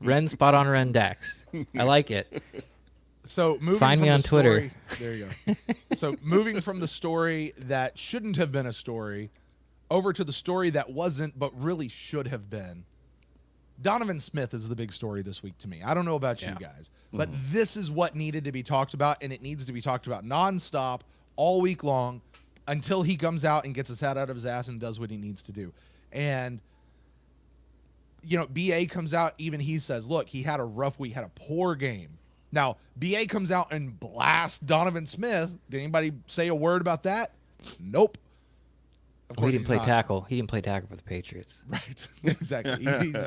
Ren spot on Ren Dax. I like it. So moving Find from me on the Twitter. story, there you go. So moving from the story that shouldn't have been a story over to the story that wasn't but really should have been. Donovan Smith is the big story this week to me. I don't know about you guys, but this is what needed to be talked about, and it needs to be talked about nonstop all week long until he comes out and gets his head out of his ass and does what he needs to do. And you know, BA comes out, even he says, look, he had a rough week, had a poor game. Now, BA comes out and blasts Donovan Smith. Did anybody say a word about that? Nope. Of Well, course he didn't play not. tackle. He didn't play tackle for the Patriots. Right. Exactly.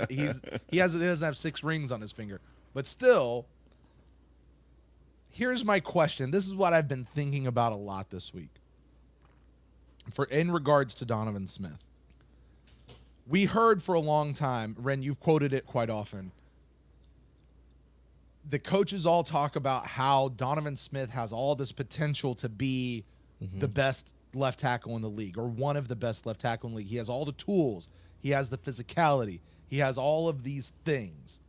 He doesn't have 6 rings on his finger. But still, here's my question. This is what I've been thinking about a lot this week. In regards to Donovan Smith. We heard for a long time, Ren, you've quoted it quite often. The coaches all talk about how Donovan Smith has all this potential to be the best left tackle in the league, or one of the best left tackle in the league. He has all the tools. He has the physicality. He has all of these things.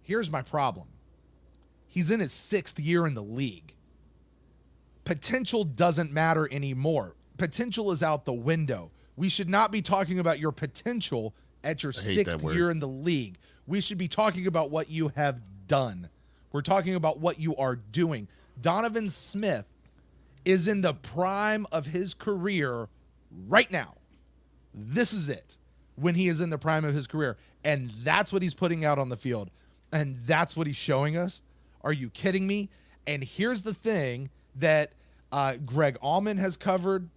Here's my problem. He's in his 6th year in the league. Potential doesn't matter anymore. Potential is out the window. We should not be talking about your potential at your 6th year in the league. We should be talking about what you have done. We're talking about what you are doing. Donovan Smith is in the prime of his career right now. This is it, when he is in the prime of his career. And that's what he's putting out on the field. And that's what he's showing us. Are you kidding me? And here's the thing that Greg Allman has covered,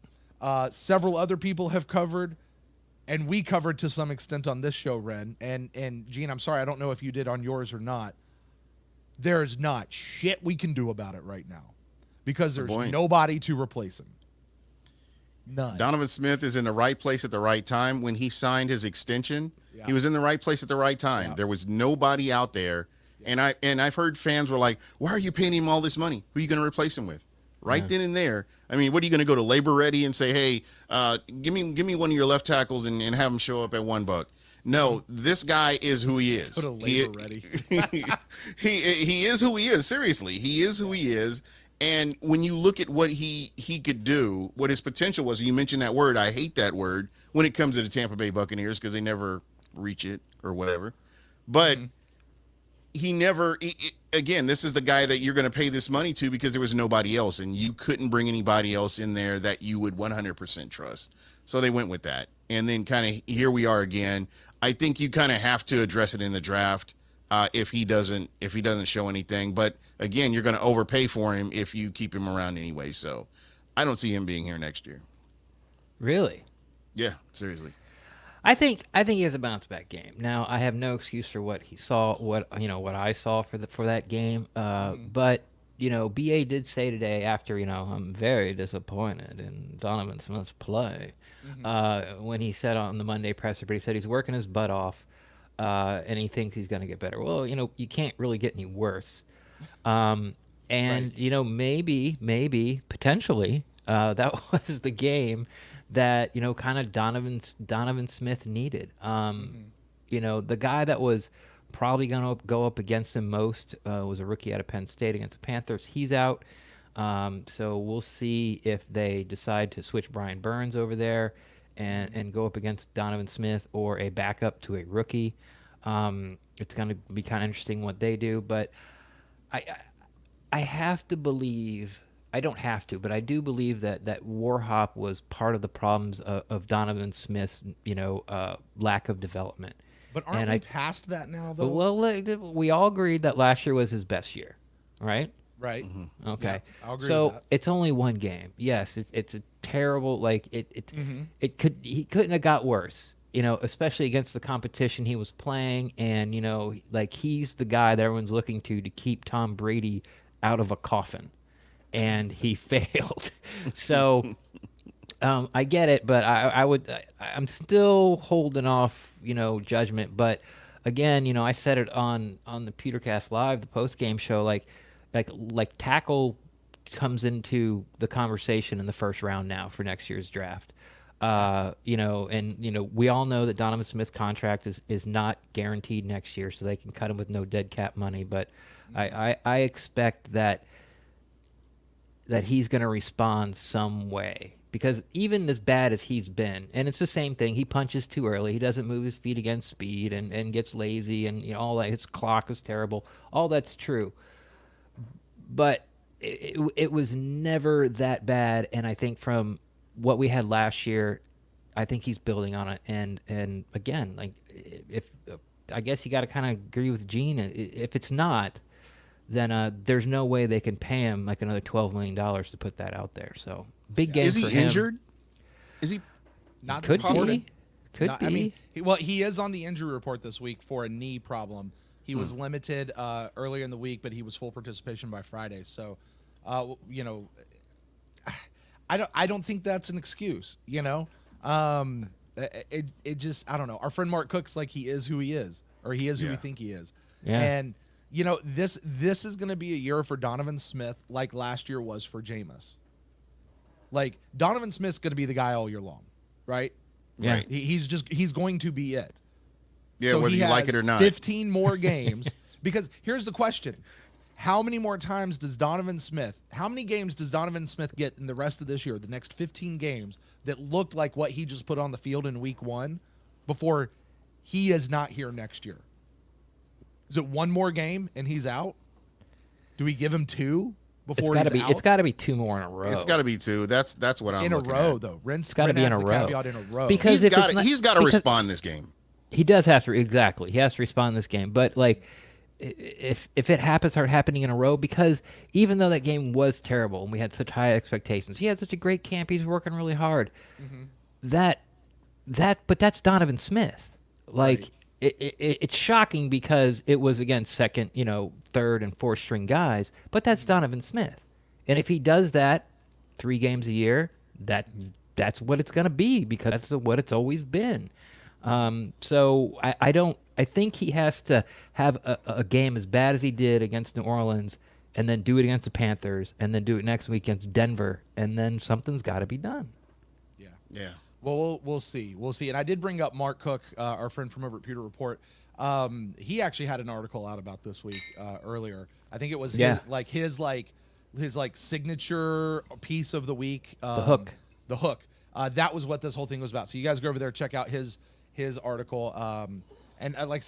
several other people have covered, and we covered to some extent on this show, Ren. And Gene, I'm sorry, I don't know if you did on yours or not. There's not shit we can do about it right now because there's nobody to replace him. None. Donovan Smith is in the right place at the right time. When he signed his extension, he was in the right place at the right time. There was nobody out there. And I've heard fans were like, why are you paying him all this money? Who are you going to replace him with? Right then and there. I mean, what are you going to go to Labor Ready and say, hey, give me one of your left tackles and have him show up at $1? No, this guy is who he is. Go to Labor Ready. he is who he is. Seriously, he is who he is. And when you look at what he could do, what his potential was, you mentioned that word. I hate that word when it comes to the Tampa Bay Buccaneers because they never reach it or whatever. But he never, again, this is the guy that you're going to pay this money to because there was nobody else, and you couldn't bring anybody else in there that you would 100% trust. So they went with that. And then kind of here we are again. I think you kind of have to address it in the draft if he doesn't show anything. But again, you're going to overpay for him if you keep him around anyway. So I don't see him being here next year. Really? Yeah, seriously. I think he has a bounce back game. Now I have no excuse for what he saw, what I saw for that game. But BA did say today after I'm very disappointed in Donovan Smith's play when he said on the Monday presser, but he said he's working his butt off and he thinks he's going to get better. Well, you can't really get any worse. And maybe potentially that was the game that kind of Donovan Smith needed. The guy that was probably going to go up against him most was a rookie out of Penn State against the Panthers. He's out, so we'll see if they decide to switch Brian Burns over there and go up against Donovan Smith or a backup to a rookie. It's going to be kind of interesting what they do, but I have to believe. I don't have to, but I do believe that Warhop was part of the problems of Donovan Smith's, lack of development. But aren't we past that now, though? Well, we all agreed that last year was his best year, right? Right. Okay. Yeah, I'll agree so with that. it's only one game. Yes, it's a terrible. He couldn't have got worse. Especially against the competition he was playing, and he's the guy that everyone's looking to keep Tom Brady out of a coffin. And he failed. So I get it, but I'm still holding off, judgment. But again, I said it on the Petercast Live, the post game show, like tackle comes into the conversation in the first round now for next year's draft. We all know that Donovan Smith's contract is not guaranteed next year, so they can cut him with no dead cap money. But I expect that he's going to respond some way, because even as bad as he's been, and it's the same thing, he punches too early, he doesn't move his feet against speed, and gets lazy, and all that. His clock is terrible. All that's true, but it was never that bad. And I think from what we had last year, I think he's building on it. And again, like, if I guess you got to kind of agree with Gene. If it's not, then there's no way they can pay him like another $12 million to put that out there. So big game Is for he him. injured? Is he? Not Could possible. be. Could No, be. I mean, he is on the injury report this week for a knee problem. He was limited earlier in the week, but he was full participation by Friday. So, I don't think that's an excuse. It just, I don't know. Our friend Mark Cook's like, he is who he is, or he is who we think he is. Yeah. And this is going to be a year for Donovan Smith, like last year was for Jameis. Like, Donovan Smith's going to be the guy all year long, right? Yeah. Right. He's going to be it. Yeah, So whether he you like has it or not. 15 more games. Because here's the question. How many more times how many games does Donovan Smith get in the rest of this year, the next 15 games, that looked like what he just put on the field in week 1 before he is not here next year? Is it one more game and he's out? Do we give him 2 before he's out? It's got to be 2 more in a row. It's got to be 2. That's what I'm in a looking row, at. though. Ren gotta be in has a the row. caveat in a row. Because He's got to respond this game. He does have to, exactly. He has to respond in this game. But like, if it happens, start happening in a row, because even though that game was terrible and we had such high expectations, he had such a great camp. He's working really hard. But that's Donovan Smith. Like, Right. It's shocking because it was against second, third and fourth string guys. But that's Donovan Smith, and if he does that 3 games a year, that's what it's going to be, because that's what it's always been. So I think he has to have a game as bad as he did against New Orleans, and then do it against the Panthers, and then do it next week against Denver, and then something's got to be done. Yeah. Well, we'll see. We'll see. And I did bring up Mark Cook, our friend from over at Pewter Report. He actually had an article out about this week earlier. I think it was his signature piece of the week. The hook. The hook. That was what this whole thing was about. So you guys go over there, check out his article. And like I